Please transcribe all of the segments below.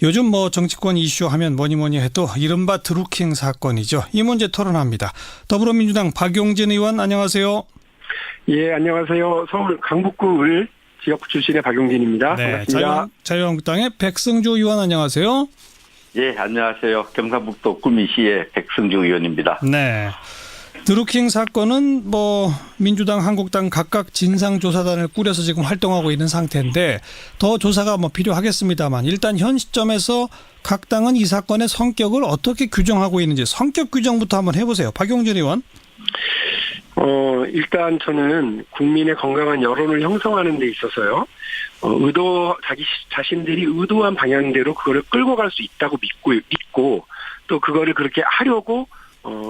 요즘 뭐 정치권 이슈 하면 뭐니 해도 이른바 드루킹 사건이죠. 이 문제 토론합니다. 더불어민주당 박용진 의원 안녕하세요. 예, 안녕하세요. 서울 강북구 을 지역구 출신의 박용진입니다. 네, 반갑습니다. 자유한국당의 백승주 의원 안녕하세요. 예, 안녕하세요. 경상북도 구미시의 백승주 의원입니다. 네. 드루킹 사건은 뭐 민주당, 한국당 각각 진상조사단을 꾸려서 지금 활동하고 있는 상태인데 더 조사가 뭐 필요하겠습니다만 일단 현 시점에서 각 당은 이 사건의 성격을 어떻게 규정하고 있는지 성격 규정부터 한번 해보세요. 박용진 의원. 일단 저는 국민의 건강한 여론을 형성하는 데 있어서요. 자기 자신들이 의도한 방향대로 그거를 끌고 갈 수 있다고 믿고 또 그거를 그렇게 하려고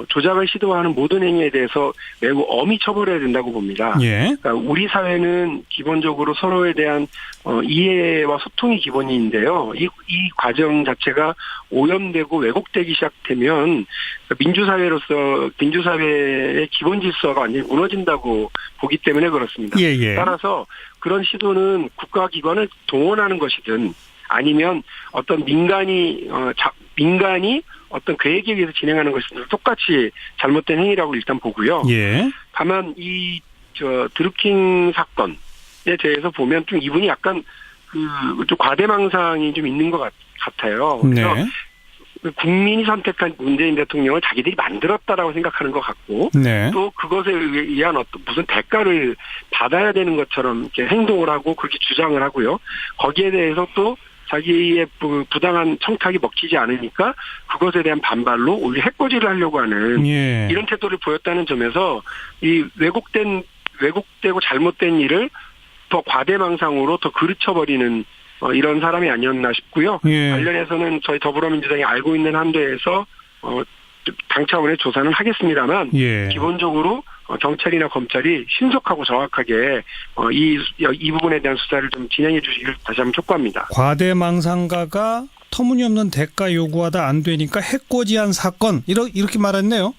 조작을 시도하는 모든 행위에 대해서 매우 엄히 처벌해야 된다고 봅니다. 예. 그러니까 우리 사회는 기본적으로 서로에 대한 이해와 소통이 기본인데요. 이 과정 자체가 오염되고 왜곡되기 시작되면 민주사회의 기본 질서가 완전히 무너진다고 보기 때문에 그렇습니다. 예. 따라서 그런 시도는 국가기관을 동원하는 것이든 아니면 어떤 민간이 어떤 계획에 의해서 진행하는 것은 똑같이 잘못된 행위라고 일단 보고요. 예. 다만 드루킹 사건에 대해서 보면 좀 이분이 약간 좀 과대망상이 좀 있는 것 같아요. 그래서 네. 국민이 선택한 문재인 대통령을 자기들이 만들었다라고 생각하는 것 같고, 네. 또 그것에 의한 어떤 무슨 대가를 받아야 되는 것처럼 이렇게 행동을 하고 그렇게 주장을 하고요. 거기에 대해서 또 자기의 부당한 청탁이 먹히지 않으니까 그것에 대한 반발로 오히려 해코지를 하려고 하는 예. 이런 태도를 보였다는 점에서 이 왜곡되고 잘못된 일을 더 과대망상으로 더 그르쳐버리는 이런 사람이 아니었나 싶고요. 예. 관련해서는 저희 더불어민주당이 알고 있는 한도에서 당 차원의 조사는 하겠습니다만 예. 기본적으로 경찰이나 검찰이 신속하고 정확하게 이 부분에 대한 수사를 좀 진행해 주시기를 다시 한번 촉구합니다. 과대망상가가 터무니없는 대가 요구하다 안 되니까 해코지한 사건 이렇게 말했네요.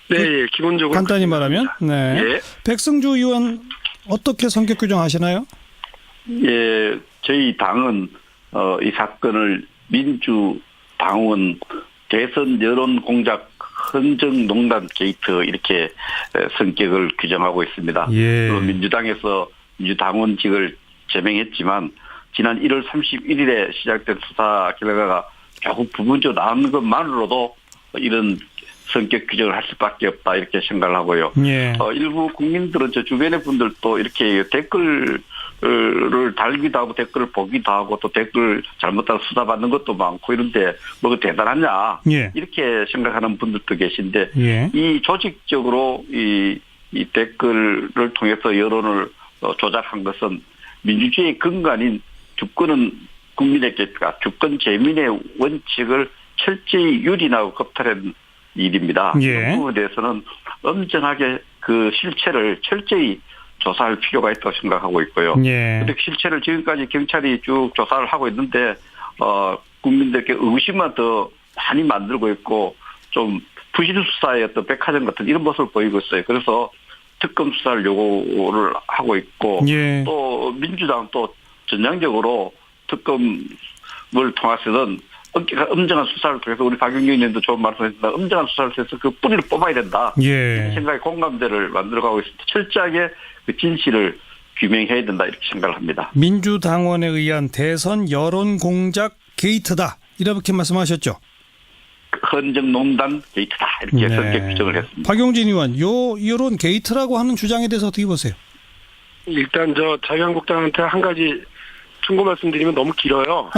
네, 기본적으로 간단히 말하면. 네. 예. 백승주 의원 어떻게 성격 규정하시나요? 예, 저희 당은 이 사건을 민주당원 대선 여론 공작 헌정농단 게이트 이렇게 성격을 규정하고 있습니다. 예. 민주당에서 민주당원직을 제명했지만 지난 1월 31일에 시작된 수사 결과가 조금 부분적으로 나온 것만으로도 이런 성격 규정을 할 수밖에 없다 이렇게 생각을 하고요. 예. 일부 국민들은 저 주변의 분들도 이렇게 댓글을 달기도 하고 댓글을 보기도 하고 또 댓글 잘못하고 수사받는 것도 많고 이런데 뭐가 대단하냐 예. 이렇게 생각하는 분들도 계신데 예. 이 조직적으로 이 댓글을 통해서 여론을 조작한 것은 민주주의의 근간인 주권은 국민에게 주권 재민의 원칙을 철저히 유린하고 겁탈한 일입니다. 예. 이 부분에 대해서는 엄정하게 그 실체를 철저히 조사할 필요가 있다고 생각하고 있고요. 예. 근데 실체를 지금까지 경찰이 쭉 조사를 하고 있는데 국민들께 의심만 더 많이 만들고 있고 좀 부실 수사의 어떤 백화점 같은 이런 모습을 보이고 있어요. 그래서 특검 수사를 요구를 하고 있고 예. 또 민주당 또 전향적으로 특검을 통해서는 엄정한 수사를 통해서 우리 박용진 의원도 좋은 말씀하셨습니다. 엄정한 수사를 통해서 그 뿌리를 뽑아야 된다. 예. 이런 생각의 공감대를 만들어가고 있습니다. 철저하게 그 진실을 규명해야 된다 이렇게 생각을 합니다. 민주당원에 의한 대선 여론 공작 게이트다 이렇게 말씀하셨죠. 헌정농단 게이트다 이렇게 성격 규정을 했습니다. 박용진 의원, 여론 게이트라고 하는 주장에 대해서 어떻게 보세요? 일단 자유한국당한테 한 가지 충고 말씀드리면 너무 길어요.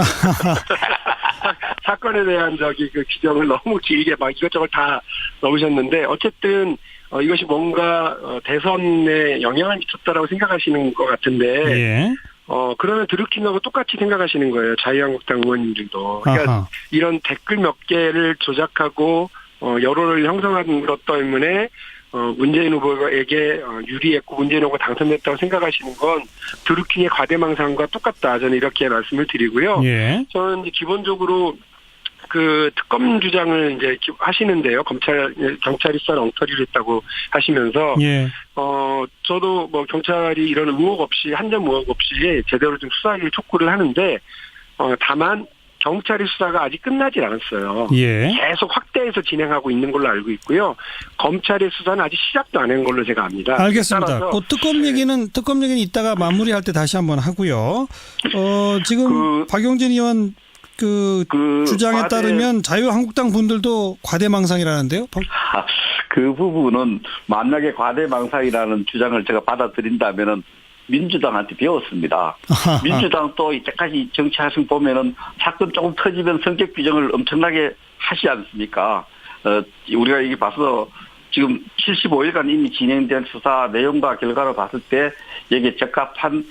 사건에 대한 그 규정을 너무 길게 막 이것저것 다 넣으셨는데 어쨌든 이것이 뭔가 대선에 영향을 미쳤다라고 생각하시는 것 같은데 예. 그러면 드루킹하고 똑같이 생각하시는 거예요. 자유한국당 의원님들도. 그러니까 아하. 이런 댓글 몇 개를 조작하고 여론을 형성한 것 때문에 문재인 후보에게 유리했고 문재인 후보가 당선됐다고 생각하시는 건 드루킹의 과대망상과 똑같다. 저는 이렇게 말씀을 드리고요. 예. 저는 이제 기본적으로 그 특검 주장을 이제 하시는데요. 경찰이 썰 엉터리를 했다고 하시면서 예. 저도 뭐 경찰이 이런 한 점 의혹 없이 제대로 좀 수사를 촉구를 하는데 다만 경찰의 수사가 아직 끝나질 않았어요. 예. 계속 확대해서 진행하고 있는 걸로 알고 있고요. 검찰의 수사는 아직 시작도 안 한 걸로 제가 압니다. 알겠습니다. 따라서 그 특검 얘기는 이따가 마무리할 때 다시 한번 하고요. 지금 박용진 의원 그 주장에 따르면 자유한국당 분들도 과대망상이라는데요. 그 부분은 만약에 과대망상이라는 주장을 제가 받아들인다면은 민주당한테 배웠습니다. 민주당도 이때까지 정치하신 보면은 사건 조금 터지면 성격 규정을 엄청나게 하지 않습니까? 우리가 이게 봐서 지금 75일간 이미 진행된 수사 내용과 결과를 봤을 때 여기에 적합한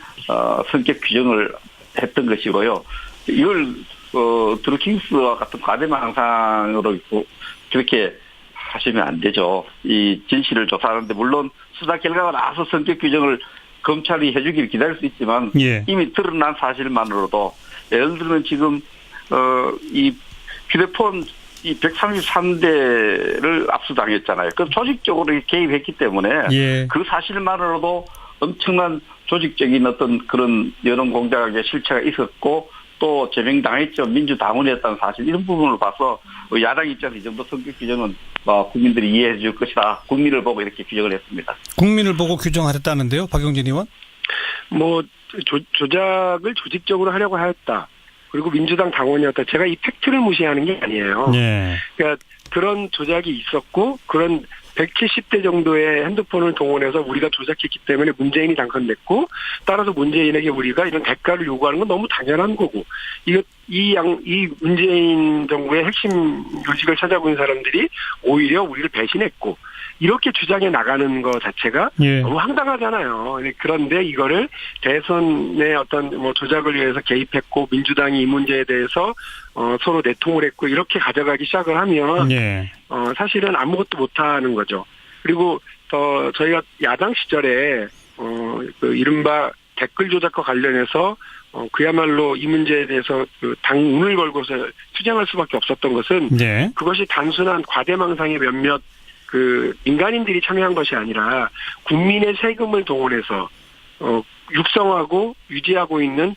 성격 규정을 했던 것이고요. 이걸 드루킹스와 같은 과대망상으로 그렇게 하시면 안 되죠. 이 진실을 조사하는데 물론 수사 결과가 나와서 성격 규정을 검찰이 해주기를 기다릴 수 있지만 예. 이미 드러난 사실만으로도 예를 들면 지금 이 휴대폰 이 133대를 압수당했잖아요. 그 조직적으로 개입했기 때문에 예. 그 사실만으로도 엄청난 조직적인 어떤 그런 여론 공작의 실체가 있었고 또 제명당했죠. 민주당원이었다는 사실 이런 부분을 봐서 야당 입장에서 이 정도 성격 규정은 국민들이 이해해 줄 것이다. 국민을 보고 이렇게 규정을 했습니다. 국민을 보고 규정하랬다는데요. 박용진 의원? 조작을 조직적으로 하려고 하였다. 그리고 민주당 당원이었다. 제가 이 팩트를 무시하는 게 아니에요. 네. 그러니까 그런 조작이 있었고 그런 170대 정도의 핸드폰을 동원해서 우리가 조작했기 때문에 문재인이 당선됐고 따라서 문재인에게 우리가 이런 대가를 요구하는 건 너무 당연한 거고 이 문재인 정부의 핵심 요직을 찾아보 있는 사람들이 오히려 우리를 배신했고 이렇게 주장해 나가는 것 자체가 예. 너무 황당하잖아요. 그런데 이거를 대선의 어떤 조작을 위해서 개입했고 민주당이 이 문제에 대해서 서로 내통을 했고 이렇게 가져가기 시작을 하면 예. 사실은 아무것도 못하는 거죠. 그리고 저희가 야당 시절에 그 이른바 댓글 조작과 관련해서 그야말로 이 문제에 대해서 그 당운을 걸고서 투쟁할 수밖에 없었던 것은 네. 그것이 단순한 과대망상의 몇몇 그 민간인들이 참여한 것이 아니라 국민의 세금을 동원해서 육성하고 유지하고 있는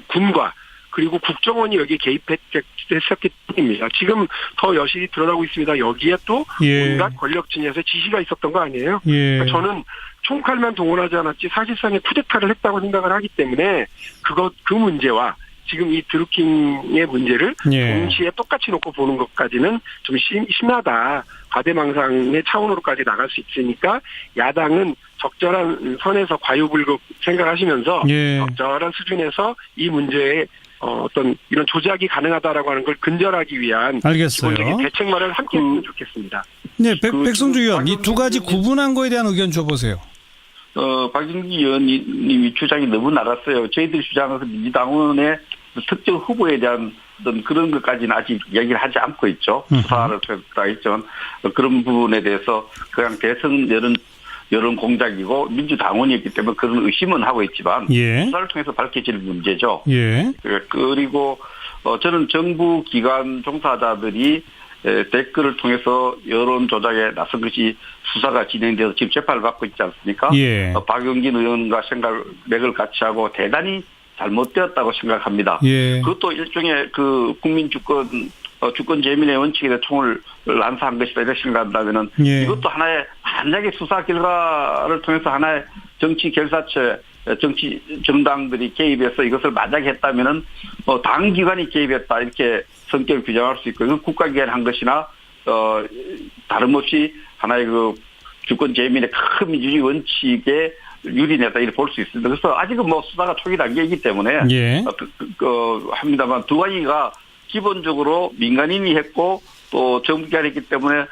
군과 그리고 국정원이 여기에 개입했었기 때문입니다. 지금 더 여실히 드러나고 있습니다. 여기에 또 예. 온갖 권력 진영에서 지시가 있었던 거 아니에요? 예. 그러니까 저는 총칼만 동원하지 않았지 사실상의 쿠데타를 했다고 생각을 하기 때문에 그 문제와 지금 이 드루킹의 문제를 예. 동시에 똑같이 놓고 보는 것까지는 좀 심하다. 과대망상의 차원으로까지 나갈 수 있으니까 야당은 적절한 선에서 과유불급 생각하시면서 예. 적절한 수준에서 이 문제에 어떤 이런 조작이 가능하다라고 하는 걸 근절하기 위한 알겠어요. 기본적인 대책만을 함께 했으면 좋겠습니다. 네, 백성주 의원 이 두 가지 구분한 거에 대한 의견 줘보세요. 박진기 의원님이 주장이 너무 낮았어요. 저희들이 주장해서 민주당원의 특정 후보에 대한 어떤 그런 것까지는 아직 얘기를 하지 않고 있죠. 수사를 통해서 있지만 그런 부분에 대해서 그냥 대선 여론 공작이고 민주당원이었기 때문에 그런 의심은 하고 있지만 예. 수사를 통해서 밝혀질 문제죠. 예. 그리고 저는 정부 기관 종사자들이 댓글을 통해서 여론 조작에 나선 것이 수사가 진행돼서 지금 재판을 받고 있지 않습니까? 예. 박용진 의원과 맥을 같이 하고 대단히 잘못되었다고 생각합니다. 예. 그것도 일종의 그 국민 주권 재민의 원칙에 대해 총을 난사한 것이다 이렇게 생각한다면은 예. 이것도 하나의 만약에 수사 결과를 통해서 하나의 정치 결사체 정치 정당들이 개입해서 이것을 만약에 했다면은 당 기관이 개입했다 이렇게 성격을 규정할 수 있고 이건 국가기관이 한 것이나 다름없이 하나의 그 주권 재민의 큰 민주주의 원칙에 유린했다 이렇게 볼 수 있습니다. 그래서 아직은 수사가 초기 단계이기 때문에 예. 합니다만 두 가지가 기본적으로 민간인이 했고 또 정부기관이 했기 때문에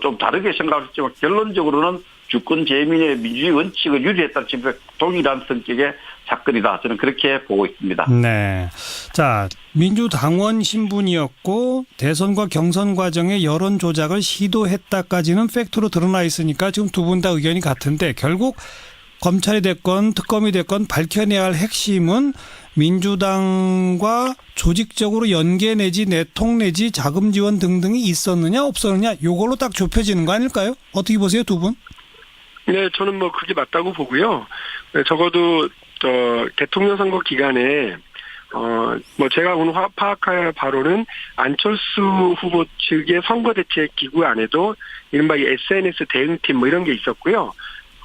좀 다르게 생각할 수 있지만 결론적으로는 주권 재민의 민주주의 원칙을 유리했다는 지금 동일한 성격의 사건이다. 저는 그렇게 보고 있습니다. 네. 자, 민주당원 신분이었고 대선과 경선 과정에 여론 조작을 시도했다까지는 팩트로 드러나 있으니까 지금 두 분 다 의견이 같은데 결국 검찰이 됐건 특검이 됐건 밝혀내야 할 핵심은 민주당과 조직적으로 연계 내지 내통 내지 자금 지원 등등이 있었느냐 없었느냐 이걸로 딱 좁혀지는 거 아닐까요? 어떻게 보세요, 두 분? 네, 저는 그게 맞다고 보고요. 적어도 대통령 선거 기간에 뭐 제가 오늘 파악할 바로는 안철수 후보 측의 선거대책기구 안에도 이른바 SNS 대응팀 뭐 이런 게 있었고요.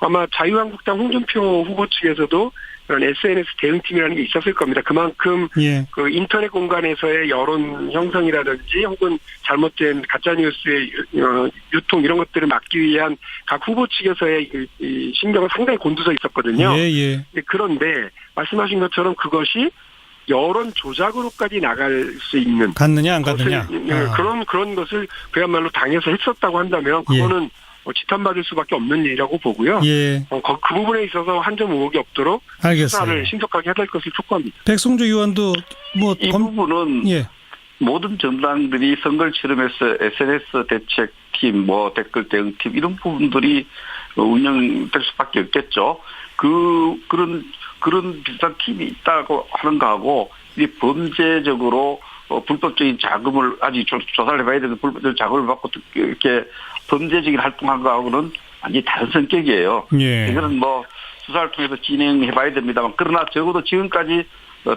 아마 자유한국당 홍준표 후보 측에서도 그런 SNS 대응팀이라는 게 있었을 겁니다. 그만큼 예. 그 인터넷 공간에서의 여론 형성이라든지 혹은 잘못된 가짜뉴스의 유통 이런 것들을 막기 위한 각 후보 측에서의 이 신경은 상당히 곤두서 있었거든요. 예, 예. 그런데 말씀하신 것처럼 그것이 여론 조작으로까지 나갈 수 있는 갔느냐 안 갔느냐. 그런 것을 그야말로 당에서 했었다고 한다면 그거는 지탄받을 수밖에 없는 일이라고 보고요. 예. 그 부분에 있어서 한 점 의혹이 없도록 알겠어요. 수사를 신속하게 해야 될 것을 촉구합니다. 백성주 의원도 뭐 이 부분은 예. 모든 정당들이 선거를 치르면서 SNS 대책팀, 뭐 댓글 대응팀 이런 부분들이 운영될 수밖에 없겠죠. 그런 비슷한 팀이 있다고 하는 거하고 이 범죄적으로 불법적인 자금을 아직 조사를 해봐야 되는 불법적인 자금을 받고 이렇게 범죄적인 활동한 거하고는 완전히 다른 성격이에요. 예. 이거는 뭐 수사를 통해서 진행해봐야 됩니다만 그러나 적어도 지금까지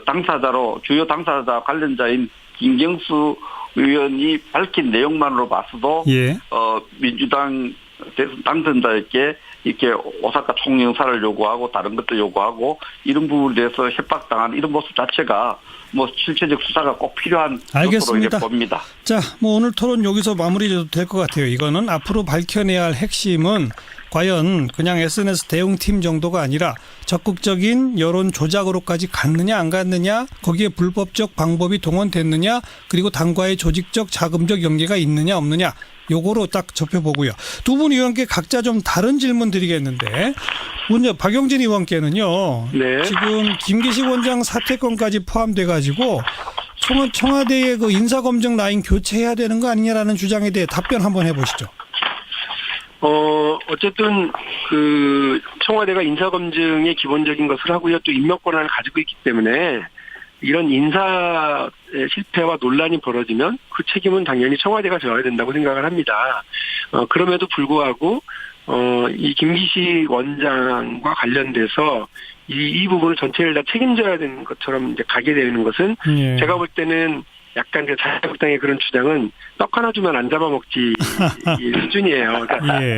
당사자로 주요 당사자 관련자인 김경수 의원이 밝힌 내용만으로 봐서도 예. 민주당 당선자에게 이렇게 오사카 총영사를 요구하고 다른 것도 요구하고 이런 부분에 대해서 협박당한 이런 모습 자체가 뭐 실체적 수사가 꼭 필요한 것으로 이렇게 봅니다. 자, 뭐 오늘 토론 여기서 마무리해도 될 것 같아요. 이거는 앞으로 밝혀내야 할 핵심은 과연 그냥 SNS 대응팀 정도가 아니라 적극적인 여론 조작으로까지 갔느냐 안 갔느냐, 거기에 불법적 방법이 동원됐느냐, 그리고 당과의 조직적 자금적 연계가 있느냐 없느냐, 요거로 딱 접해보고요. 두 분 의원께 각자 좀 다른 질문 드리겠는데, 먼저 박용진 의원께는요. 네. 지금 김기식 원장 사퇴권까지 포함돼가지고 청와대의 그 인사검증 라인 교체해야 되는 거 아니냐라는 주장에 대해 답변 한번 해보시죠. 어쨌든 그 청와대가 인사검증의 기본적인 것을 하고요. 또 임명 권한을 가지고 있기 때문에 이런 인사 실패와 논란이 벌어지면 그 책임은 당연히 청와대가 져야 된다고 생각을 합니다. 그럼에도 불구하고 이 김기식 원장과 관련돼서 이 부분을 전체를 다 책임져야 되는 것처럼 이제 가게 되는 것은 예. 제가 볼 때는 약간 그 자유한국당의 그런 주장은 떡 하나 주면 안 잡아먹지 이 수준이에요. 그러니까 예.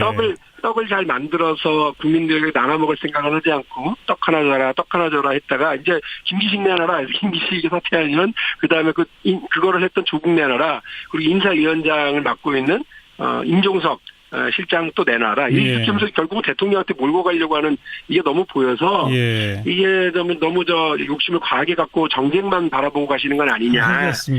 떡을 잘 만들어서 국민들에게 나눠 먹을 생각을 하지 않고 떡 하나 줘라 했다가 이제 김기식 내놔라. 김기식이 사퇴하면 그다음에 그거를 했던 조국 내놔라. 그리고 인사위원장을 맡고 있는 임종석 실장 또 내놔라. 이 시점에서 결국 대통령한테 몰고 가려고 하는 이게 너무 보여서 예. 이게 너무 욕심을 과하게 갖고 정쟁만 바라보고 가시는 건 아니냐. 알겠습니다.